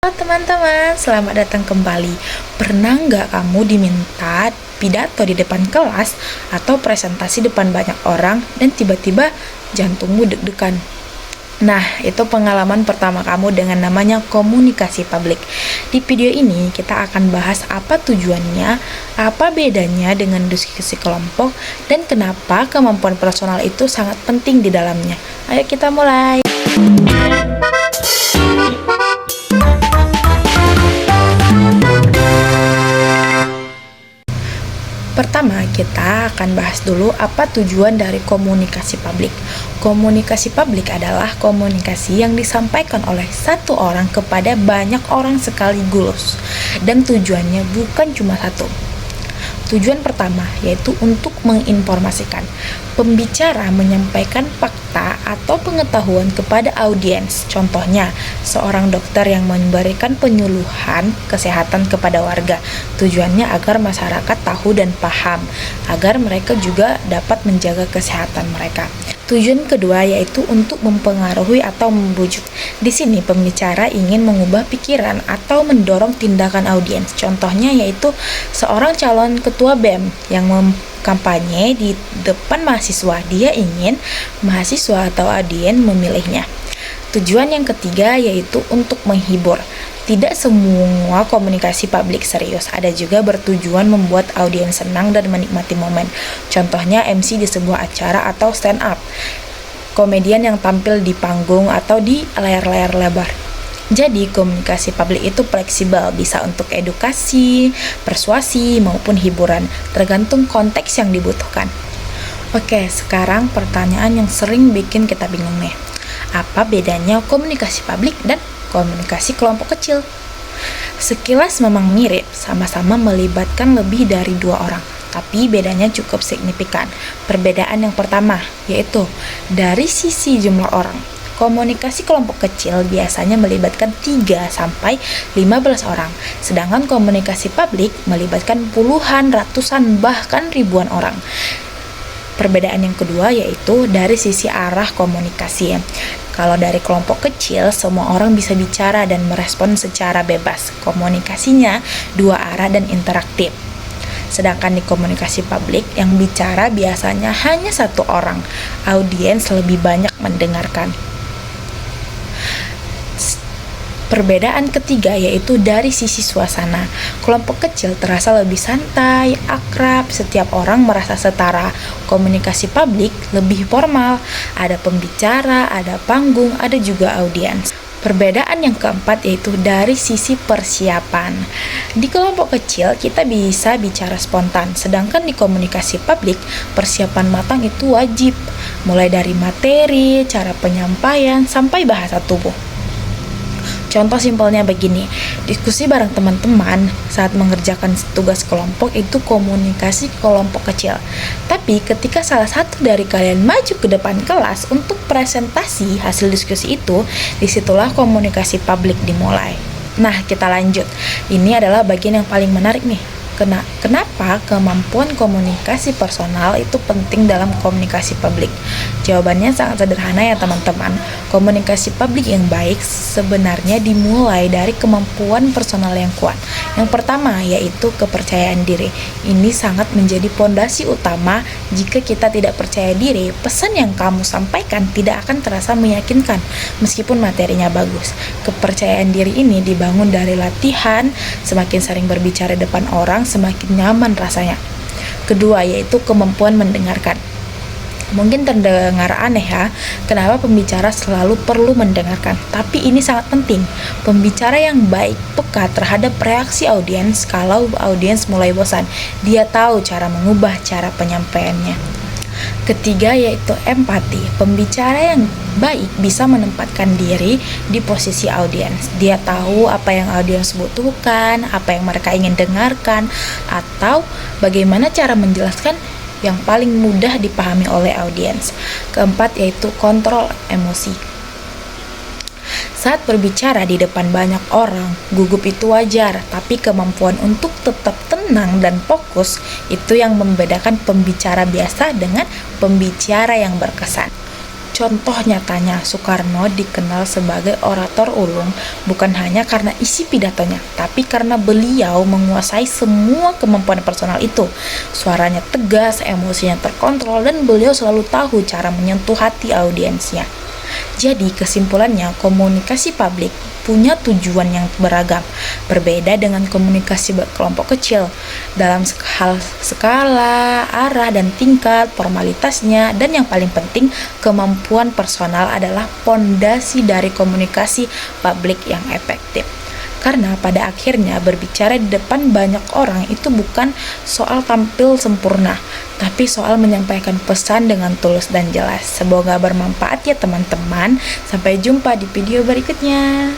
Halo teman-teman, selamat datang kembali. Pernah nggak kamu diminta pidato di depan kelas atau presentasi depan banyak orang dan tiba-tiba jantungmu deg-degan? Nah, itu pengalaman pertama kamu dengan namanya komunikasi publik. Di video ini kita akan bahas apa tujuannya, apa bedanya dengan diskusi kelompok, dan kenapa kemampuan personal itu sangat penting di dalamnya. Ayo kita mulai. Pertama, kita akan bahas dulu apa tujuan dari komunikasi publik. Komunikasi publik adalah komunikasi yang disampaikan oleh satu orang kepada banyak orang sekaligus, dan tujuannya bukan cuma satu. Tujuan pertama yaitu untuk menginformasikan. Pembicara menyampaikan fakta atau pengetahuan kepada audiens. Contohnya, seorang dokter yang memberikan penyuluhan kesehatan kepada warga. Tujuannya agar masyarakat tahu dan paham, agar mereka juga dapat menjaga kesehatan mereka. Tujuan kedua yaitu untuk mempengaruhi atau membujuk. Di sini pembicara ingin mengubah pikiran atau mendorong tindakan audiens. Contohnya yaitu seorang calon ketua BEM yang kampanye di depan mahasiswa. Dia ingin mahasiswa atau audiens memilihnya. Tujuan yang ketiga yaitu untuk menghibur. Tidak semua komunikasi publik serius, ada juga bertujuan membuat audiens senang dan menikmati momen. Contohnya MC di sebuah acara atau stand up, komedian yang tampil di panggung atau di layar-layar lebar. Jadi komunikasi publik itu fleksibel, bisa untuk edukasi, persuasi, maupun hiburan, tergantung konteks yang dibutuhkan. Oke, sekarang pertanyaan yang sering bikin kita bingung nih. Apa bedanya komunikasi publik dan komunikasi kelompok kecil? Sekilas memang mirip, sama-sama melibatkan lebih dari 2 orang, tapi bedanya cukup signifikan. Perbedaan yang pertama yaitu dari sisi jumlah orang. Komunikasi kelompok kecil biasanya melibatkan 3 sampai 15 orang, sedangkan komunikasi publik melibatkan puluhan, ratusan, bahkan ribuan orang. Perbedaan yang kedua yaitu dari sisi arah komunikasi. Kalau dari kelompok kecil, semua orang bisa bicara dan merespon secara bebas. Komunikasinya 2 arah dan interaktif. Sedangkan di komunikasi publik, yang bicara biasanya hanya 1 orang. Audiens lebih banyak mendengarkan. Perbedaan ketiga yaitu dari sisi suasana. Kelompok kecil terasa lebih santai, akrab, setiap orang merasa setara. Komunikasi publik lebih formal, ada pembicara, ada panggung, ada juga audiens. Perbedaan yang keempat yaitu dari sisi persiapan. Di kelompok kecil kita bisa bicara spontan, sedangkan di komunikasi publik persiapan matang itu wajib, mulai dari materi, cara penyampaian, sampai bahasa tubuh. Contoh simpelnya begini, diskusi bareng teman-teman saat mengerjakan tugas kelompok itu komunikasi kelompok kecil. Tapi ketika salah satu dari kalian maju ke depan kelas untuk presentasi hasil diskusi itu, disitulah komunikasi publik dimulai. Nah, kita lanjut. Ini adalah bagian yang paling menarik nih. Kenapa kemampuan komunikasi personal itu penting dalam komunikasi publik? Jawabannya sangat sederhana ya teman-teman. Komunikasi publik yang baik sebenarnya dimulai dari kemampuan personal yang kuat. Yang pertama yaitu kepercayaan diri. Ini sangat menjadi pondasi utama. Jika kita tidak percaya diri, pesan yang kamu sampaikan tidak akan terasa meyakinkan meskipun materinya bagus. Kepercayaan diri ini dibangun dari latihan, semakin sering berbicara depan orang, semakin nyaman rasanya. Kedua yaitu kemampuan mendengarkan. Mungkin terdengar aneh ya, kenapa pembicara selalu perlu mendengarkan, tapi ini sangat penting. Pembicara yang baik peka terhadap reaksi audiens. Kalau audiens mulai bosan, dia tahu cara mengubah cara penyampaiannya. Ketiga yaitu empati. Pembicara yang baik bisa menempatkan diri di posisi audiens. Dia tahu apa yang audiens butuhkan, apa yang mereka ingin dengarkan, atau bagaimana cara menjelaskan yang paling mudah dipahami oleh audiens. Keempat yaitu kontrol emosi. Saat berbicara di depan banyak orang, gugup itu wajar, tapi kemampuan untuk tetap tenang dan fokus itu yang membedakan pembicara biasa dengan pembicara yang berkesan. Contoh nyatanya, Soekarno dikenal sebagai orator ulung bukan hanya karena isi pidatonya, tapi karena beliau menguasai semua kemampuan personal itu. Suaranya tegas, emosinya terkontrol, dan beliau selalu tahu cara menyentuh hati audiensnya. Jadi kesimpulannya, komunikasi publik punya tujuan yang beragam, berbeda dengan komunikasi berkelompok kecil dalam hal skala, arah, dan tingkat formalitasnya. Dan yang paling penting, kemampuan personal adalah pondasi dari komunikasi publik yang efektif. Karena pada akhirnya berbicara di depan banyak orang itu bukan soal tampil sempurna, tapi soal menyampaikan pesan dengan tulus dan jelas. Semoga bermanfaat ya teman-teman. Sampai jumpa di video berikutnya.